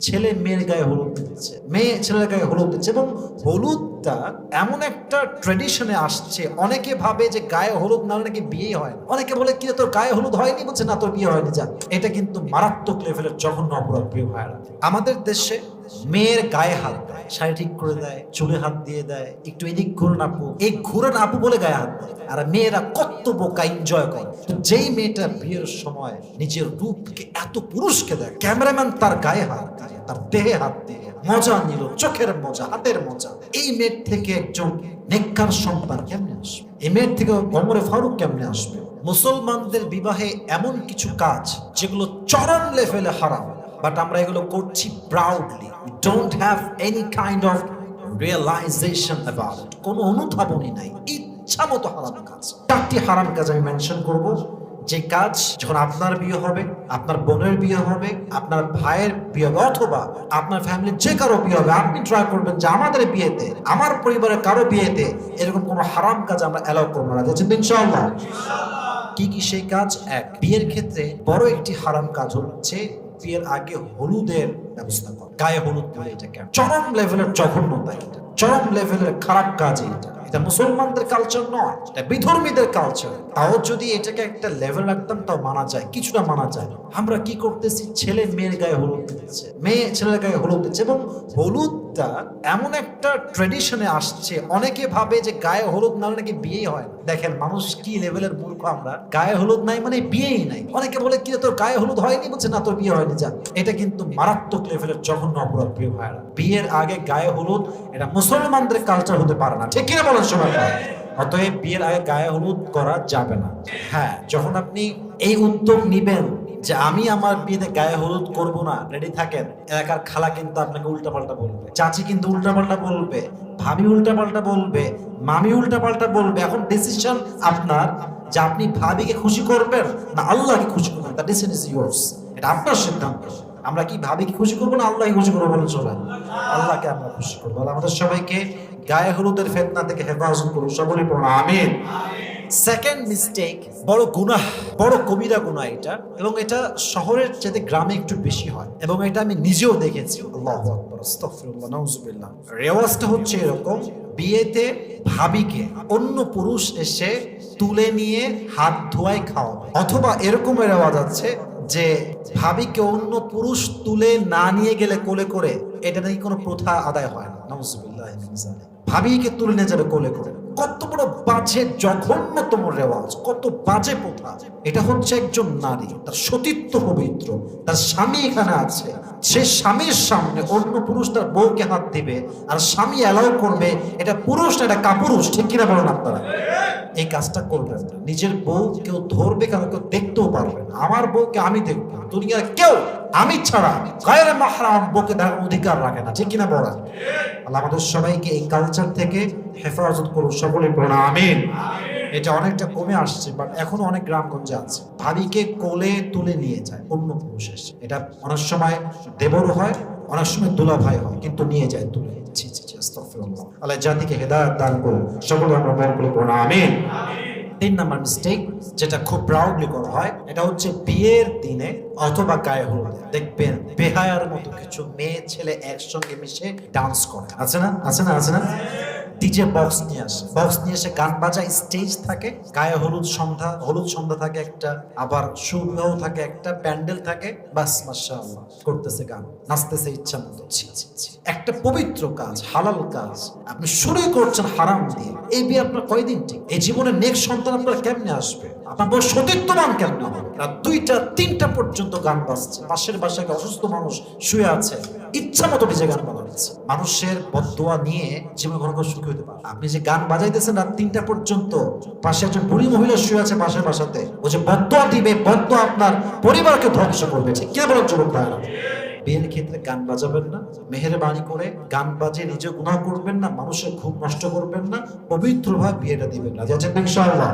ছেলে মেয়ের গায়ে হলুদ দিচ্ছে, মেয়ে ছেলের গায়ে হলুদ দিচ্ছে, এবং হলুদটা এমন একটা ট্রেডিশনে আসছে। অনেকে ভাবে যে গায়ে হলুদ না হলে নাকি বিয়ে হয় না। অনেকে বলে কি তোর গায়ে হলুদ হয়নি, বলছে না তোর বিয়ে হয়নি, যা। এটা কিন্তু মারাত্মক লেভেলের জঘন্য অপরাধ, প্রিয় ভাইরা। আমাদের দেশে মেয়ের গায়ে হাত দেয়, শাড়ি ঠিক করে দেয়, চুলে হাত দিয়ে দেয়, একটু এদিক ঘুরন আপু, এই ঘুরন আপু বলে গায়ে হাত দেয়। আর মেয়েরা কত বোকা এনজয় করে। তো যেই মেয়েটা বিয়ের সময় নিজের রূপকে এত পুরুষকে দেয়, ক্যামেরাম্যান তার গায়ে হাত দিয়ে, তার দেহে হাত দিয়ে মজা নিল, চোখের মজা, হাতের মজা, এই মেয়ের থেকে একজন নেককার সন্তান কেমনে আসবে? এই মেয়ের থেকে ওমরে ফারুক কেমনে আসবে? মুসলমানদের বিবাহে এমন কিছু কাজ যেগুলো চরম লেভেলে হারাম, বাট আমরা এগুলো করছি proudly. We don't have any kind of realization about it. কোনো অনুধাবনই নাই, ইচ্ছা মতো হারাম কাজ। 4টি হারাম কাজ আমি মেনশন করব, যে কাজ যখন আপনার বিয়ে হবে, আপনার বোনের বিয়ে হবে, আপনার ভাইয়ের বিয়ে হবে, অথবা আপনার ফ্যামিলির যে কারো বিয়ে হবে, আপনি ট্রাই করবেন যে আমাদের বিয়েতে, আমার পরিবারের কারো বিয়েতে এরকম কোনো হারাম কাজ আমরা অ্যালাউ করবো না। দেখছেন ইনশাআল্লাহ। কি কি সেই কাজ? এক, বিয়ের ক্ষেত্রে বড় একটি হারাম কাজ হচ্ছে বিয়ের আগে হলুদের ব্যবস্থা করা। গায়ে হলুদ বলে এটাকে চরম লেভেলের জঘন্যতা, এটা চরম লেভেলের খারাপ কাজ। এটা মুসলমানদের কালচার নয়, এটা বিধর্মীদের কালচার। তাও যদি এটাকে একটা লেভেল রাখতাম তাও মানা যায়, কিছুটা মানা যায়। আমরা কি করতেছি? ছেলে মেয়ের গায়ে হলুদ দিচ্ছে, মেয়ে ছেলের গায়ে হলুদ দিচ্ছে, এবং হলুদটা এমন একটা ট্রেডিশনে আসছে। অনেকে ভাবে যে গায়ে হলুদ না হলে নাকি বিয়েই হয় না। দেখেন মানুষ কি লেভেলের মূর্খ আমরা। গায়ে হলুদ নাই মানে বিয়েই নাই। অনেকে বলে কি তোর গায়ে হলুদ হয়নি, বলছে না তোর বিয়ে হয়নি, যা। এটা কিন্তু মারাত্মক লেভেলের জঘন্য অপরাধ, প্রিয় ভাইরা। বিয়ের আগে গায়ে হলুদ, এটা মুসলমানদের কালচার হতে পারে না, ঠিক কিনা বলেন সবাই? অতএব বিয়ের আগে গায়ে হলুদ করা যাবে না। হ্যাঁ, যখন আপনি এই উদ্যোগ নিবেন যে আমি আমার বিয়েতে গায়ে হলুদ করব না, রেডি থাকেন। এলাকার খালা কিন্তু আপনাকে উল্টাপাল্টা বলবে, চাচি কিন্তু উল্টাপাল্টা বলবে, ভাবি উল্টাপাল্টা বলবে, মামি উল্টাপাল্টা বলবে। এখন ডিসিশন আপনার যে আপনি ভাবিকে খুশি করবেন না আল্লাহকে খুশি করবেন। দ্য ডিসিশন ইজ ইয়োর্স, এটা আপনার সিদ্ধান্ত। আমরা কি ভাবিকে খুশি করবো না আল্লাহকে খুশি করবো? বলেন সবাই, আল্লাহকে আমরা খুশি করবো। আমাদের সবাইকে গায়ে হলুদের ফিতনা থেকে হেফাজত করুন, সকলেই পড়ুন আমিন। সেকেন্ড মিস্টেক, বড় গুনাহ, বড় কবিরা গুনাহ এটা, এবং এটা শহরের চেয়ে গ্রামে একটু বেশি হয়, এবং এটা আমি নিজেও দেখেছি। আল্লাহু আকবার, আস্তাগফিরুল্লাহ, নাউজুবিল্লাহ। রেওয়াজটা হচ্ছে এরকম, বিয়েতে ভাবিকে অন্য পুরুষ এসে তুলে নিয়ে হাত ধোয়ায় খাওয়াবে, অথবা এরকম রেওয়াজ আছে যে ভাবিকে অন্য পুরুষ তুলে না নিয়ে গেলে কোলে করে, এটা নাকি কোনো প্রথা আদায় হয় না। নাউজুবিল্লাহ মিন যালিক। ভাবিকে তুলে নিয়ে যাবে কোলে করে। কত বড় বাজে জঘন্যতম রেওয়াজ, কত বাজে প্রথা। এটা হচ্ছে একজন নারী, তার সতীত্ব পবিত্র, তার স্বামী এখানে আছে, সে স্বামীর সামনে অন্য পুরুষ তার বউকে হাত দিবে, আর স্বামী অ্যালাউ করবে। এটা পুরুষ না, এটা কাপুরুষ, ঠিক কিনা বলেন আপনারা? এই কাজটা করবেন না। নিজের বউ কেউ ধরবে, কারণ কেউ দেখতেও পারবে না। আমার বউকে আমি দেখবো, দুনিয়ার কেউ আমি ছাড়া গায়রে মাহরাম বউকে দেখার অধিকার রাখে না, ঠিক কিনা বলেন? আল্লাহ আমাদের সবাইকে এই কালচার থেকে হেফাজত করুন, সকলে পড়ুন আমিন। এটা অনেকটা কমে আসছে, বাট এখনো অনেক গ্রামগঞ্জে আছে। ভাবিকে কোলে তুলে নিয়ে যায় অন্য পুরুষ এসে। এটা অনেক সময় দেবর হয়, অনেক সময় দুলা ভাই হয়, কিন্তু নিয়ে যায় তুলে। আস্তাগফিরুল্লাহ। আল্লাহ জাতিকে হেদায়েত দান করুন, সকলে আমরা মঙ্গল করুন আমিন। 3 নাম্বার মিস্টেক, যেটা খুব প্রাউডলি করা হয়, এটা হচ্ছে বিয়ের দিনে অথবা গায়ে হলুদে দেখবেন বেহায়ার মতো কিছু মেয়ে ছেলে একসঙ্গে মিশে ডান্স করে। আছে না, আছে না, আছে না? ডিজে বক্স নিয়ে আসে, বক্স নিয়ে এসে গান বাজায়, স্টেজ থাকে, গায়ে হলুদ সন্ধ্যা থাকে একটা, আবার সুবিবাহ থাকে একটা, প্যান্ডেল থাকে, বাস মাশাআল্লাহ করতেছে গান, নাচতেছে ইচ্ছা মতো। একটা পবিত্র কাজ, হালাল কাজ, আপনি শুরুই করছেন হারাম দিয়ে। এই বিয়ে আপনার কয়দিন ঠিক? এই জীবনের নেক্সট সন্তান আপনার কেমনে আসবে? আপনার বড় সতীত্ববান কেমনে হবে? রাত 2টা 3টা পর্যন্ত গান বাজছে, পাশের বাসায় অসুস্থ মানুষ শুয়ে আছে, ইচ্ছা মতো নিজে গান বাজাচ্ছে। মানুষের বদদোয়া নিয়ে জীবনে কোনো সুখী হতে পারে? আপনি যে গান বাজাইতেছেন রাত 3টা পর্যন্ত, পাশে একজন বুড়ি মহিলা শুয়ে আছে পাশের বাসাতে, ও যে বদদোয়া দিবে, বদদোয়া আপনার পরিবারকে ধ্বংস করবে, ঠিক কে বলেন যুবক ভাইরা? বিয়ের ক্ষেত্রে গান বাজাবেন না, মেহেরবানি করে গান বাজে নিজে গুনাহ করবেন না, মানুষের ঘুম নষ্ট করবেন না, পবিত্রভাবে বিয়েটা দিবেন না। যাচ্ছেন ইনশাআল্লাহ।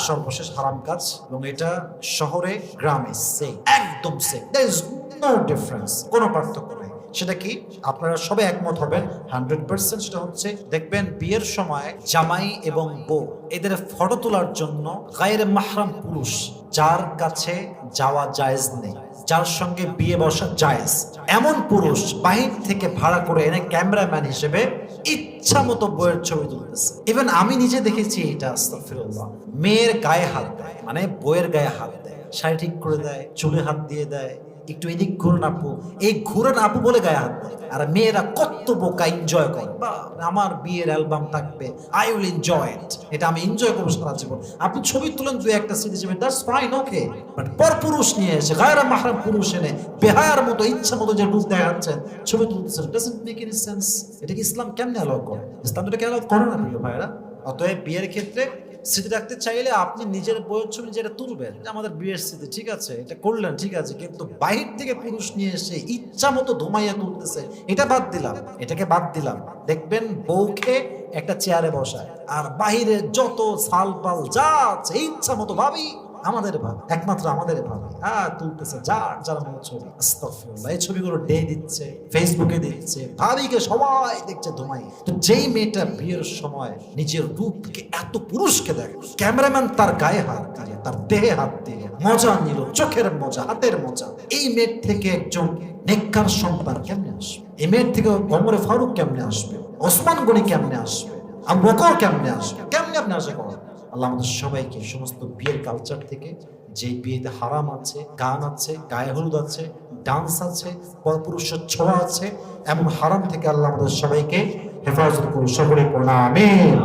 সর্বশেষ হারাম কাজ, এবং এটা শহরে গ্রামে সেম, একদম same, there is no difference, কোনো পার্থক্য নেই। সেটা কি? আপনারা সবাই একমত হবেন 100%। সেটা হচ্ছে, দেখবেন বিয়ের সময় জামাই এবং বউ এদের ফটো তোলার জন্য গায়রে মাহরাম পুরুষ যার কাছে যাওয়া জায়েজ নেই, যার সঙ্গে বিয়ে বসা জায়েজ, এমন পুরুষ বাহির থেকে ভাড়া করে এনে ক্যামেরাম্যান হিসেবে ইচ্ছা মতো বইয়ের ছবি তুলতেছে। ইভেন আমি নিজে দেখেছি এটা, আস্তাগফিরুল্লাহ। মেয়ের গায়ে হাত দেয়, মানে বইয়ের গায়ে হাত দেয়, শাড়ি ঠিক করে দেয়, চুলে হাত দিয়ে দেয়, একটু এদিক ঘুরন আপু, এই ঘুরেন আপু বলে গায়ে হাত দেয়। আর মেয়েরা কত বোকা এনজয় করে, বা আমার বিয়ের অ্যালবাম থাকবে, আই উইল এনজয় ইট, এটা আমি এনজয় করবো সারা জীবন। আপনি ছবি তুলেন দুই একটা স্মৃতি হিসেবে, দ্যাটস ফাইন, ওকে। বাট পর পুরুষ নিয়ে এসে গায়রা মাহরাম পুরুষ এনে বেহায়ার মতো ইচ্ছা মতো যে রূপ দেখাচ্ছেন, ছবি তুলতেছেন, ডাজন্ট মেক এনি সেন্স। এটা কি ইসলাম কেমনে অ্যালাউ করে? ইসলাম এটা কেন করে না প্রিয় ভাইরা? অতএব বিয়ের ক্ষেত্রে স্মৃতি রাখতে চাইলে আপনি নিজের বইয়ের ছবি যেটা তুলবেন, আমাদের বিয়ের স্মৃতি, ঠিক আছে, এটা করলেন, ঠিক আছে, কিন্তু বাহির থেকে পুরুষ নিয়ে এসে ইচ্ছা মতো ধুমাইয়া তুলতেছে, এটা বাদ দিলাম, এটাকে বাদ দিলাম। দেখবেন বউকে একটা চেয়ারে বসায় আর বাহিরে যত সালপাল যা আছে ইচ্ছা মতো ভাবি, আমাদের ভাবে, একমাত্র আমাদের ভাবে, তুলতেছে যার মতো ছবি। আস্তাগফিরুল্লাহ। এই ছবিগুলো ডে দিচ্ছে, ফেসবুকে দিচ্ছে, ভাবিকে সবাই দেখছে ধুমাই। তো যেই মেয়েটা বিয়ের সময় নিজের রূপকে এত পুরুষকে দেখে, ক্যামেরাম্যান তার গায়ে হাত দিয়ে, তার দেহে হাত দিয়ে মজা নিল, চোখের মজা, হাতের মজা, এই মেয়ের থেকে একজন নেককার সন্তান কেমনে আসবে? এই মেয়ের থেকে ওমরে ফারুক কেমনে আসবে? ওসমান গনি কেমনে আসবে? আবু বকর কেমনে আসবে? কেমনে আপনি আশা করেন? আল্লাহ আমাদের সবাইকে সমস্ত বিয়ের কালচার থেকে, যে বিয়েতে হারাম আছে, গান আছে, গায়ে হলুদ আছে, ডান্স আছে, পরপুরুষের ছোঁয়া আছে, এমন হারাম থেকে আল্লাহ আমাদের সবাইকে হেফাজত করুন। সকলে পড়া আমিন।